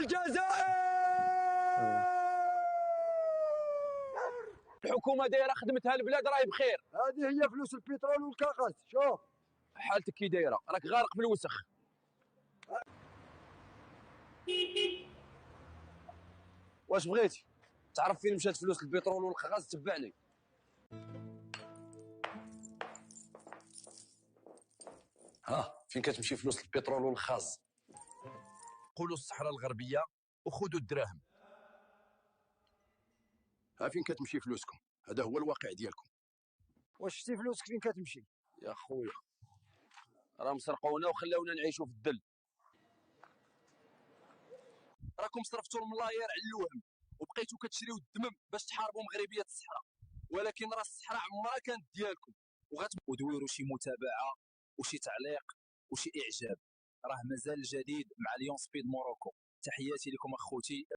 الجزائر. الحكومه دايره خدمتها، البلاد راهي بخير. هذه هي فلوس البترول والكاغاز. شوف حالتك كي دايره، راك غارق في الوسخ. واش بغيتي تعرف فين مشات فلوس البترول والكاغاز؟ تبعني. فين كتمشي فلوس البترول والغاز؟ قولوا الصحراء الغربيه وخذوا الدراهم. فين كتمشي فلوسكم؟ هذا هو الواقع ديالكم. واش شتي فلوسك فين كتمشي؟ يا خويا راهم سرقونا وخلاونا نعيشوا في الدل. راكم صرفتوا الملايير على الوهم وبقيتوا كتشريو الدمم باش تحاربوا مغربيه الصحراء، ولكن راه الصحراء عمرها كانت ديالكم. ودويروا شي متابعه وشي تعليق وشي اعجاب، راه مازال جديد مع ليون سبيد موروكو. تحياتي لكم اخوتي.